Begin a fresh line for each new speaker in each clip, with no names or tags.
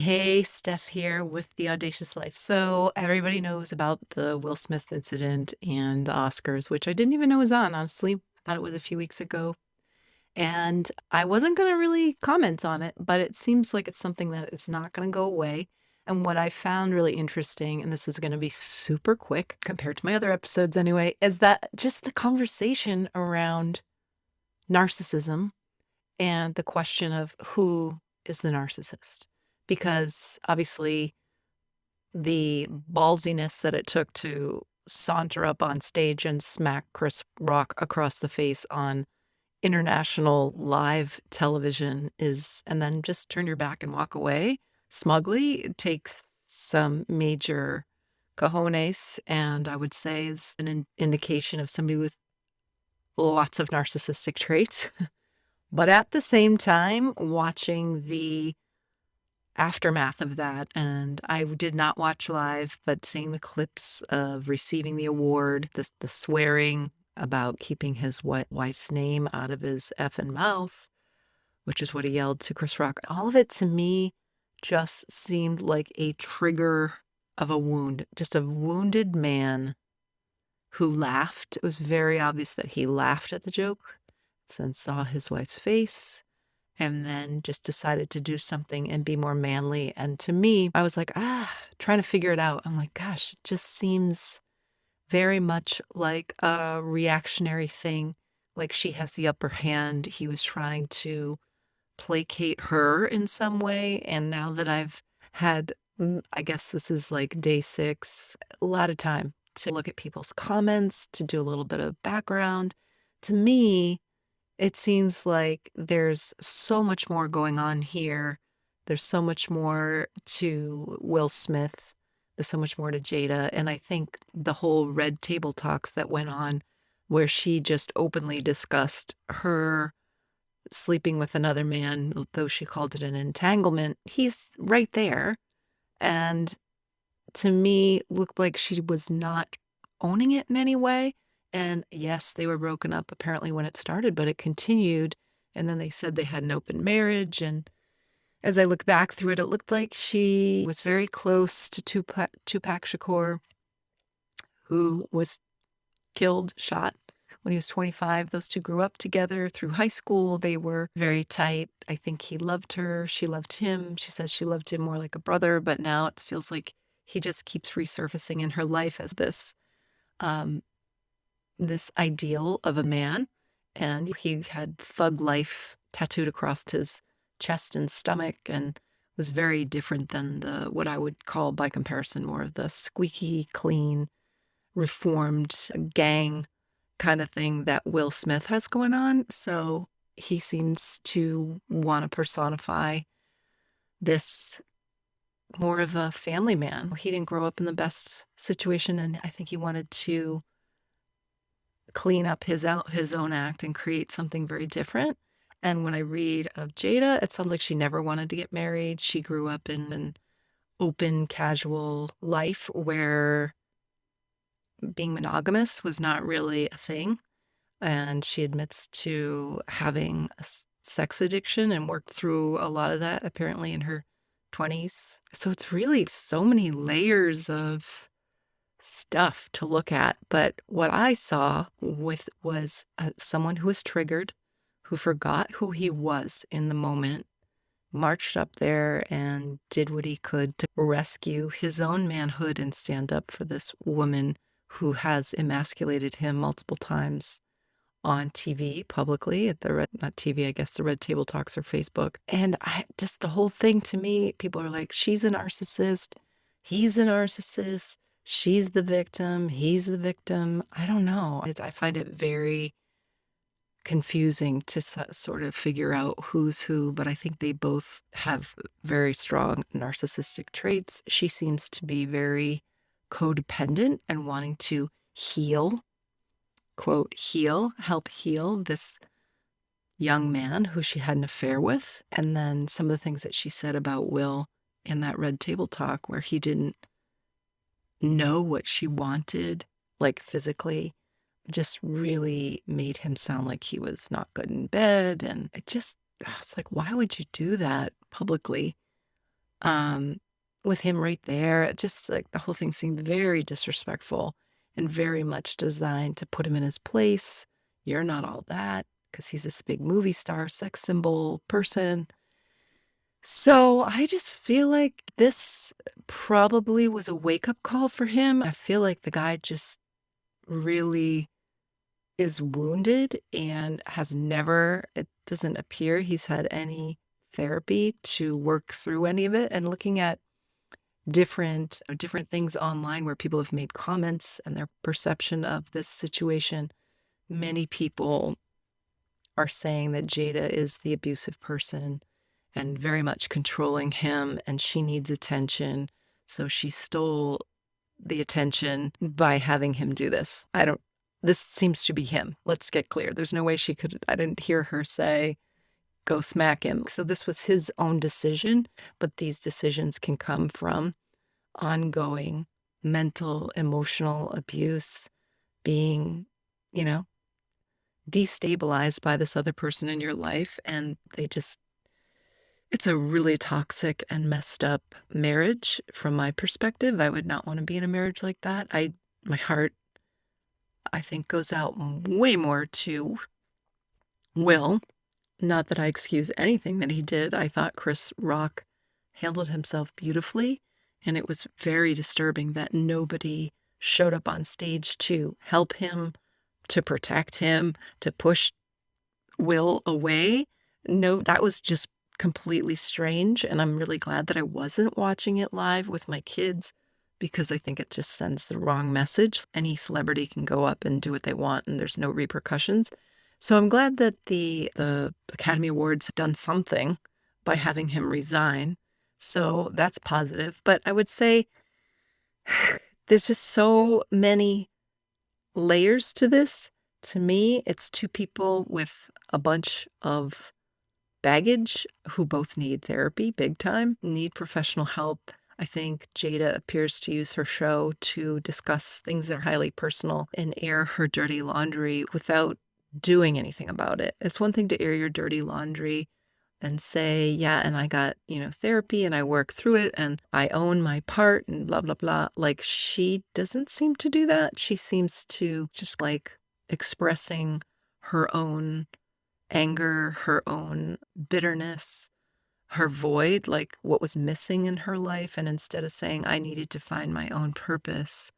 Hey, Steph here with The Audacious Life. So, everybody knows about the Will Smith incident and Oscars, which I didn't even know was on, honestly. I thought it was a few weeks ago. And I wasn't going to really comment on it, but it seems like it's something that is not going to go away. And what I found really interesting, and this is going to be super quick compared to my other episodes anyway, is that just the conversation around narcissism and the question of who is the narcissist. Because obviously, the ballsiness that it took to saunter up on stage and smack Chris Rock across the face on international live television is, and then just turn your back and walk away smugly, it takes some major cojones. And I would say is an indication of somebody with lots of narcissistic traits. But at the same time, watching the aftermath of that, and I did not watch live, but seeing the clips of receiving the award, the swearing about keeping his wife's name out of his effing mouth, which is what he yelled to Chris Rock, all of it to me just seemed like a trigger of a wound, just a wounded man who laughed. It was very obvious that he laughed at the joke, then saw his wife's face, and then just decided to do something and be more manly. And to me, I was like, trying to figure it out. I'm like, gosh, it just seems very much like a reactionary thing. Like she has the upper hand. He was trying to placate her in some way. And now that I've had, I guess this is like day 6, a lot of time to look at people's comments, to do a little bit of background. To me, it seems like there's so much more going on here. There's so much more to Will Smith. There's so much more to Jada. And I think the whole red table talks that went on, where she just openly discussed her sleeping with another man, though she called it an entanglement, he's right there. And to me, looked like she was not owning it in any way. And yes, they were broken up apparently when it started, but it continued. And then they said they had an open marriage. And as I look back through it, it looked like she was very close to Tupac Shakur, who was killed, shot when he was 25. Those two grew up together through high school. They were very tight. I think he loved her. She loved him. She says she loved him more like a brother, but now it feels like he just keeps resurfacing in her life as um, this ideal of a man. And he had thug life tattooed across his chest and stomach and was very different than the what I would call by comparison more of the squeaky clean reformed gang kind of thing that Will Smith has going on. So he seems to want to personify this more of a family man. He didn't grow up in the best situation, and I think he wanted to clean up his own act and create something very different. And when I read of Jada, it sounds like she never wanted to get married. She grew up in an open, casual life where being monogamous was not really a thing. And she admits to having a sex addiction and worked through a lot of that apparently in her 20s. So it's really so many layers of stuff to look at. But what I saw was someone who was triggered, who forgot who he was in the moment, marched up there and did what he could to rescue his own manhood and stand up for this woman who has emasculated him multiple times on TV publicly at the red, not TV, I guess the Red Table Talks or Facebook. And I just the whole thing to me, people are like, she's a narcissist, he's a narcissist, she's the victim, he's the victim. I don't know. I find it very confusing to sort of figure out who's who, but I think they both have very strong narcissistic traits. She seems to be very codependent and wanting to heal, quote, heal, help heal this young man who she had an affair with. And then some of the things that she said about Will in that Red Table Talk, where he didn't know what she wanted, like physically, just really made him sound like he was not good in bed. And it's like, why would you do that publicly? um, with him right there. It just like the whole thing seemed very disrespectful and very much designed to put him in his place. You're not all that because he's this big movie star, sex symbol person. So I just feel like this probably was a wake up call for him. I feel like the guy just really is wounded and has never, it doesn't appear he's had any therapy to work through any of it. And looking at different things online where people have made comments and their perception of this situation, many people are saying that Jada is the abusive person and very much controlling him, and she needs attention. So she stole the attention by having him do this. This seems to be him. Let's get clear. There's no way I didn't hear her say, go smack him. So this was his own decision, but these decisions can come from ongoing mental, emotional abuse, being, you know, destabilized by this other person in your life. And it's a really toxic and messed up marriage from my perspective. I would not want to be in a marriage like that. My heart, I think, goes out way more to Will. Not that I excuse anything that he did. I thought Chris Rock handled himself beautifully, and it was very disturbing that nobody showed up on stage to help him, to protect him, to push Will away. No, that was just completely strange, and I'm really glad that I wasn't watching it live with my kids because I think it just sends the wrong message. Any celebrity can go up and do what they want, and there's no repercussions. So I'm glad that the Academy Awards have done something by having him resign. So that's positive. But I would say there's just so many layers to this. To me, it's two people with a bunch of baggage who both need therapy big time, need professional help. I think Jada appears to use her show to discuss things that are highly personal and air her dirty laundry without doing anything about it. It's one thing to air your dirty laundry and say, yeah, and I got, therapy and I work through it and I own my part and blah, blah, blah. Like she doesn't seem to do that. She seems to just like expressing her own anger, her own bitterness, her void, like what was missing in her life. And instead of saying, I needed to find my own purpose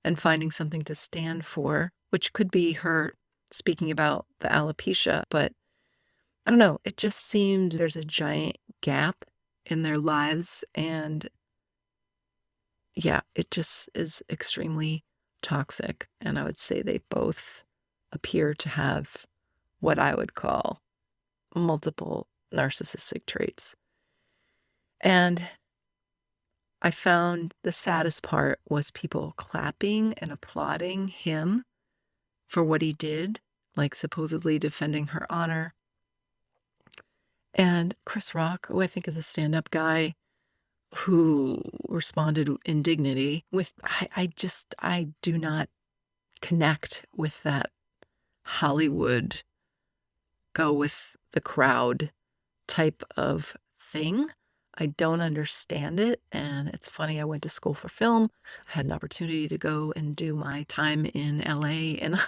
and finding something to stand for, which could be her speaking about the alopecia, but I don't know. It just seemed there's a giant gap in their lives. And yeah, it just is extremely toxic. And I would say they both appear to have what I would call multiple narcissistic traits. And I found the saddest part was people clapping and applauding him for what he did, like supposedly defending her honor. And Chris Rock, who I think is a stand-up guy who responded in dignity with, I do not connect with that Hollywood go with the crowd type of thing. I don't understand it. And it's funny, I went to school for film. I had an opportunity to go and do my time in LA. And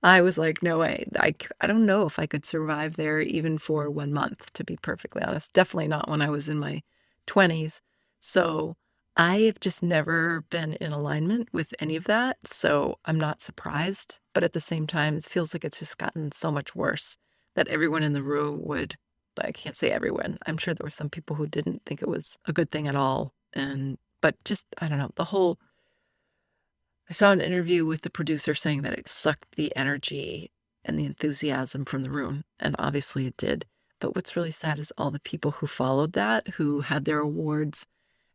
I was like, no way. I don't know if I could survive there even for 1 month, to be perfectly honest. Definitely not when I was in my 20s. So I have just never been in alignment with any of that. So I'm not surprised. But at the same time, it feels like it's just gotten so much worse that everyone in the room would, I can't say everyone. I'm sure there were some people who didn't think it was a good thing at all. But just, I don't know, I saw an interview with the producer saying that it sucked the energy and the enthusiasm from the room. And obviously it did. But what's really sad is all the people who followed that, who had their awards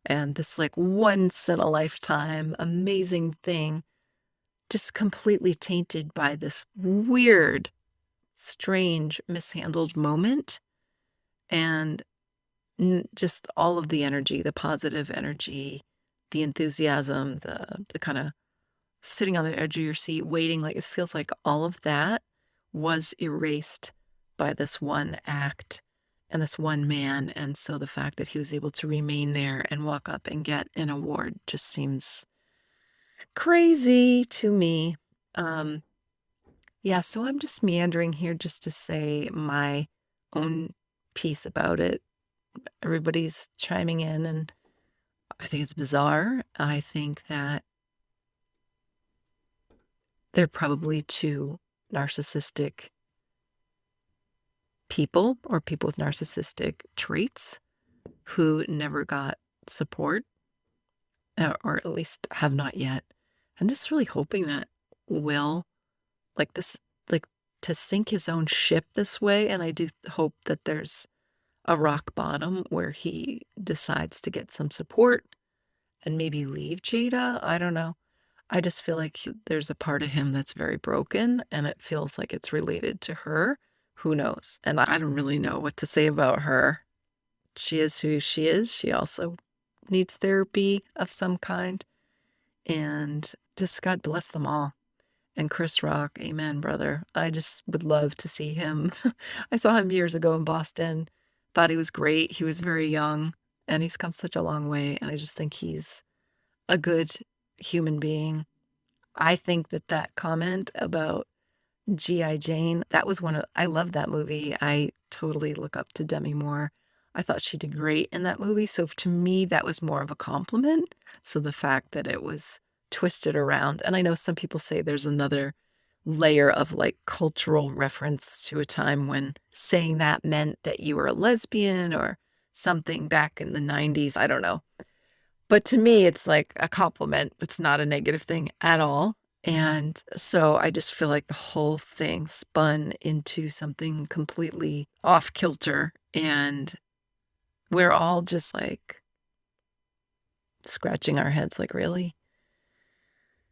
and this like once in a lifetime amazing thing, just completely tainted by this weird, strange, mishandled moment. And just all of the energy, the positive energy, the enthusiasm, the kind of sitting on the edge of your seat, waiting, like it feels like all of that was erased by this one act. and this one man. And so the fact that he was able to remain there and walk up and get an award just seems crazy to me. Um, yeah, so I'm just meandering here just to say my own piece about it. Everybody's chiming in, and I think it's bizarre. I think that they're probably two narcissistic people or people with narcissistic traits who never got support, or at least have not yet. I'm just really hoping that Will, like this, like to sink his own ship this way. And I do hope that there's a rock bottom where he decides to get some support and maybe leave Jada. I don't know. I just feel like there's a part of him that's very broken and it feels like it's related to her. Who knows? And I don't really know what to say about her. She is who she is. She also needs therapy of some kind. And just God bless them all. And Chris Rock, amen, brother. I just would love to see him. I saw him years ago in Boston. Thought he was great. He was very young and he's come such a long way. And I just think he's a good human being. I think that that comment about G.I. Jane, that was I love that movie. I totally look up to Demi Moore. I thought she did great in that movie. So to me, that was more of a compliment. So the fact that it was twisted around, and I know some people say there's another layer of like cultural reference to a time when saying that meant that you were a lesbian or something back in the 90s. I don't know. But to me, it's like a compliment. It's not a negative thing at all. And so I just feel like the whole thing spun into something completely off kilter. And we're all just like scratching our heads, like, really?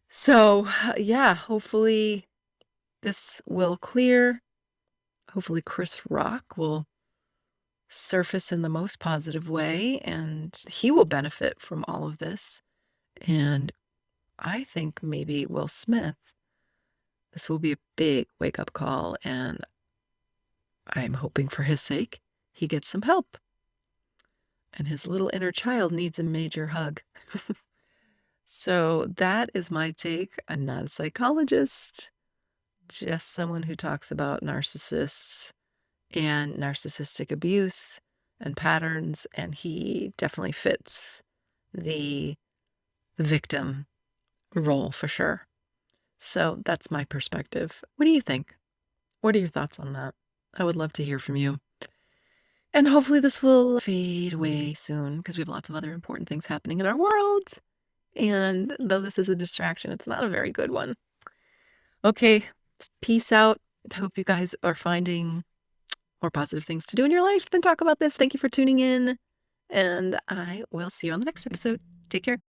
So, yeah, hopefully this will clear. Hopefully Chris Rock will surface in the most positive way and he will benefit from all of this. And I think maybe Will Smith, this will be a big wake up call, and I'm hoping for his sake he gets some help. And his little inner child needs a major hug. So that is my take. I'm not a psychologist, just someone who talks about narcissists and narcissistic abuse and patterns, and he definitely fits the victim role for sure. So that's my perspective. What do you think? What are your thoughts on that? I would love to hear from you. And hopefully this will fade away soon because we have lots of other important things happening in our world. And though this is a distraction, it's not a very good one. Okay, peace out. I hope you guys are finding more positive things to do in your life than talk about this. Thank you for tuning in. And I will see you on the next episode. Take care.